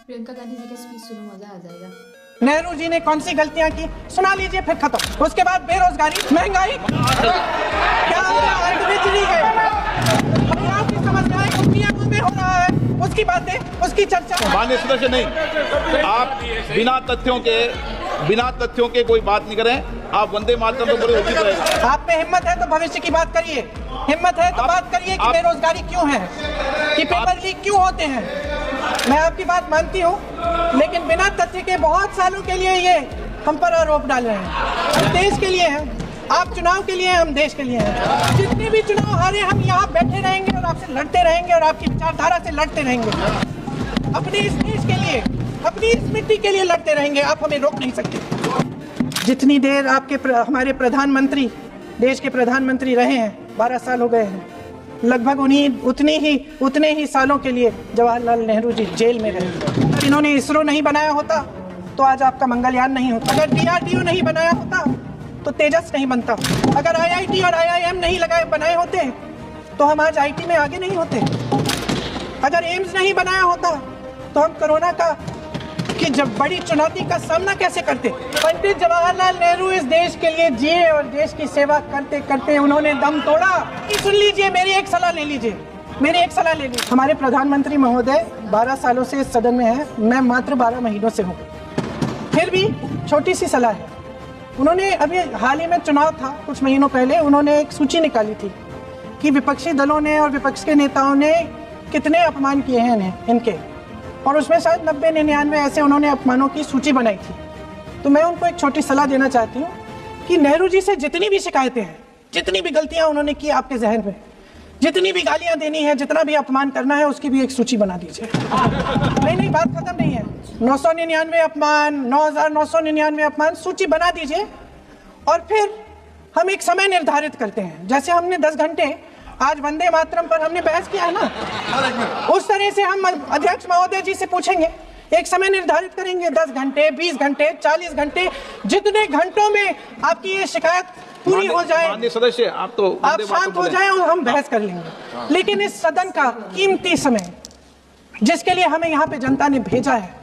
प्रियंका गांधी जी का स्पीच सुनो, मजा आ जाएगा। नेहरू जी ने कौन सी गलतियां की सुना लीजिए, फिर खत्म। उसके बाद बेरोजगारी, महंगाई, क्या हो रहा है, बिजली है, महिलाओं की समस्याएं कंपनियों में हो रहा है, उसकी बातें, उसकी चर्चा। माननीय सदस्य नहीं, आप बिना तथ्यों के कोई बात नहीं करें। आप वंदे मातरम तो बड़े उचित रहेगा। आप में हिम्मत है तो भविष्य की बात करिए, हिम्मत है तो बात करिए कि बेरोजगारी क्यों है, कि पेपर लीक क्यों होते हैं। मैं आपकी बात मानती हूँ, लेकिन बिना तथ्य के बहुत सालों के लिए ये हम पर आरोप डाल रहे हैं। हम देश के लिए हैं, आप चुनाव के लिए हैं, हम देश के लिए हैं। जितने भी चुनाव हारे, हम यहाँ बैठे रहेंगे और आपसे लड़ते रहेंगे और आपकी विचारधारा से लड़ते रहेंगे। अपने इस देश के लिए, अपनी इस मिट्टी के लिए लड़ते रहेंगे। आप हमें रोक नहीं सकते। जितनी देर हमारे प्रधानमंत्री, देश के प्रधानमंत्री रहे हैं, 12 साल हो गए हैं, लगभग उतने ही सालों के लिए जवाहरलाल नेहरू जी जेल में रहे। अगर इन्होंने इसरो नहीं बनाया होता तो आज आपका मंगलयान नहीं होता। अगर DRDO नहीं बनाया होता तो तेजस नहीं बनता। अगर IIT और IIM नहीं बनाए होते तो हम आज IT में आगे नहीं होते। अगर एम्स नहीं बनाया होता तो हम कोरोना की जब बड़ी चुनौती का सामना कैसे करते। पंडित जवाहरलाल नेहरू इस देश के लिए जिए और देश की सेवा करते करते उन्होंने दम तोड़ा। सुन लीजिए, मेरी एक सलाह ले लीजिए। हमारे प्रधानमंत्री महोदय 12 सालों से इस सदन में हैं, मैं मात्र 12 महीनों से हूँ। फिर भी छोटी सी सलाह है। उन्होंने अभी हाल ही में चुनाव था, कुछ महीनों पहले उन्होंने एक सूची निकाली थी कि विपक्षी दलों ने और विपक्ष के नेताओं ने कितने अपमान किए हैं इनके, और उसमें शायद 90-99 ऐसे उन्होंने अपमानों की सूची बनाई थी। तो मैं उनको एक छोटी सलाह देना चाहती हूँ कि नेहरू जी से जितनी भी शिकायतें हैं, जितनी भी गलतियां उन्होंने की आपके जहन में, जितनी भी गालियां देनी है, जितना भी अपमान करना है, उसकी भी एक सूची बना दीजिए। नहीं, बात खत्म नहीं है। 999 अपमान, 9,999 अपमान, सूची बना दीजिए। और फिर हम एक समय निर्धारित करते हैं। जैसे हमने 10 घंटे आज वंदे मातरम पर हमने बहस किया है ना, उस तरह से हम अध्यक्ष महोदय जी से पूछेंगे, एक समय निर्धारित करेंगे, 10 घंटे, 20 घंटे, 40 घंटे, जितने घंटों में आपकी ये शिकायत पूरी हो जाए, माननीय सदस्य आप शांत हो जाए और हम बहस कर लेंगे। लेकिन इस सदन का कीमती समय, जिसके लिए हमें यहाँ पे जनता ने भेजा है,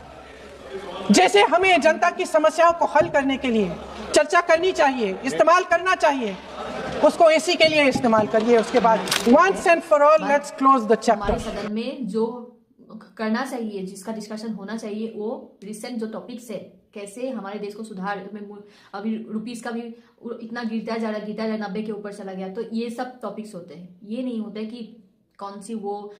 जैसे हमें जनता की समस्याओं को हल करने के लिए चर्चा करनी चाहिए, इस्तेमाल करना चाहिए, उसको इसी के लिए इस्तेमाल करिए। उसके बाद once and for all let's close the chapter। हमारे सदन में जो करना चाहिए, जिसका डिस्कशन होना चाहिए, वो रिसेंट जो टॉपिक्स है, कैसे हमारे देश को सुधार में, अभी रुपीस का भी इतना गिरता जा रहा 90 के ऊपर चला गया, तो ये सब टॉपिक्स होते हैं। ये नहीं होता है कि कौन सी वो